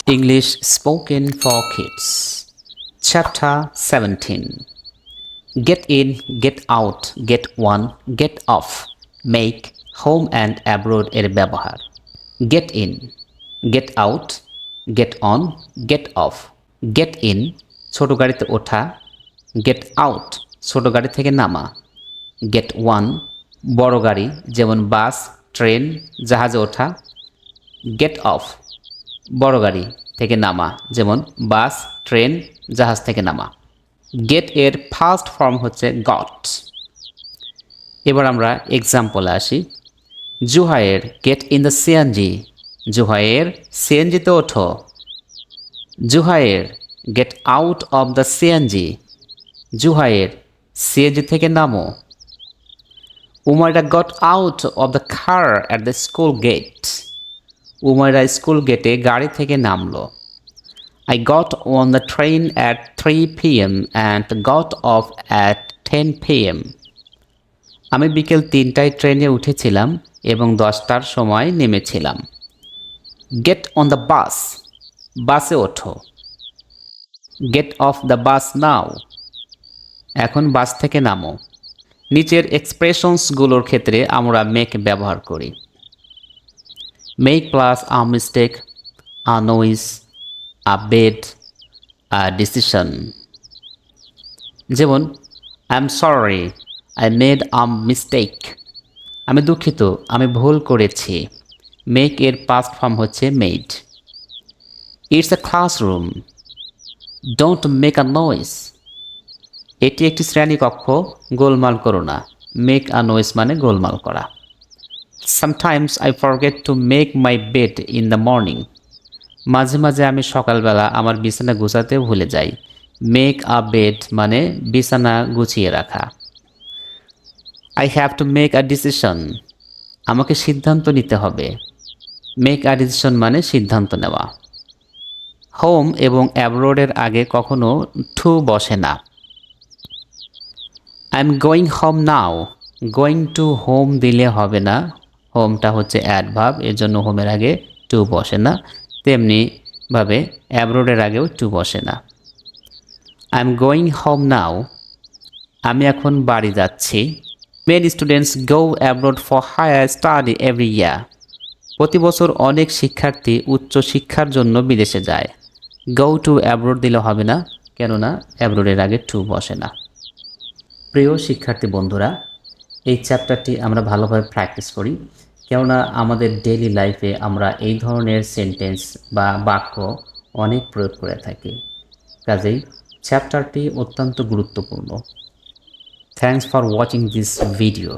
English Spoken for Kids. Chapter 17. Get in, get out, get on, get off. Make home and abroad এর ব্যবহার। Get in, get out, get on, get off. Get in ছোট গাড়িতে ওঠা, get out ছোট গাড়ি থেকে নামা, get on বড় গাড়ি যেমন বাস, ট্রেন, জাহাজে ওঠা, get off বড় গাড়ি থেকে নামা যেমন বাস, ট্রেন, জাহাজ থেকে নামা। গেট এর ফার্স্ট ফর্ম হচ্ছে গট। এবার আমরা এক্সাম্পলে আসি। Zuhair get in the CNG, Zuhair সিএনজিতে ওঠো। Zuhair get out of the CNG, Zuhair CNG থেকে নামো। Umaira got out of the car at the school gate, Umaira school গেটে গাড়ি থেকে নামলো। I got on the train at 3 p.m. and got off at 10 p.m. আমি বিকেল 3টায় ট্রেনে উঠেছিলাম এবং 10টার সময় নেমেছিলাম। Get on the bus, বাসে ওঠো। Get off the bus now, এখন বাস থেকে নামো। নিচের এক্সপ্রেশনসগুলোর ক্ষেত্রে আমরা মেক ব্যবহার করি। Make plus a mistake, a noise, a bed, a decision. যেমন I'm sorry, I made a mistake. আমি দুঃখিত, আমি ভুল করেছি। Make এর past form হচ্ছে made. It's a classroom, don't make a noise. এটি একটি শ্রেণীকক্ষ, গোলমাল করো না। Make a noise মানে গোলমাল করা। Sometimes I forget to make my bed in the morning. মাঝে মাঝে আমি সকালবেলা আমার বিছানা গুছাতে ভুলে যাই। মেক আ বেড মানে বিছানা গুছিয়ে রাখা। I have to make a decision, আমাকে সিদ্ধান্ত নিতে হবে। মেক আ ডিসিশন মানে সিদ্ধান্ত নেওয়া। হোম এবং অ্যাব্রোডের আগে কখনো টু বসে না। I am going home now, going to home দিলে হবে না, হোমটা হচ্ছে অ্যাডভার্ব, এর জন্য হোমের আগে টু বসে না। তেমনিভাবে অ্যাব্রোডের আগেও টু বসে না। I am going home now, আমি এখন বাড়ি যাচ্ছি। Many students go abroad for higher study every year, প্রতি বছর অনেক শিক্ষার্থী উচ্চ শিক্ষার জন্য বিদেশে যায়। গো টু অ্যাব্রোড দিলে হবে না, কেননা অ্যাব্রোডের আগে টু বসে না। প্রিয় শিক্ষার্থী বন্ধুরা, এই চ্যাপ্টারটি আমরা ভালোভাবে প্র্যাকটিস করি, কেননা আমাদের ডেইলি লাইফে আমরা এই ধরনের সেন্টেন্স বা বাক্য অনেক প্রয়োগ করে থাকি। কাজেই চ্যাপ্টারটি অত্যন্ত গুরুত্বপূর্ণ। Thanks for watching this video.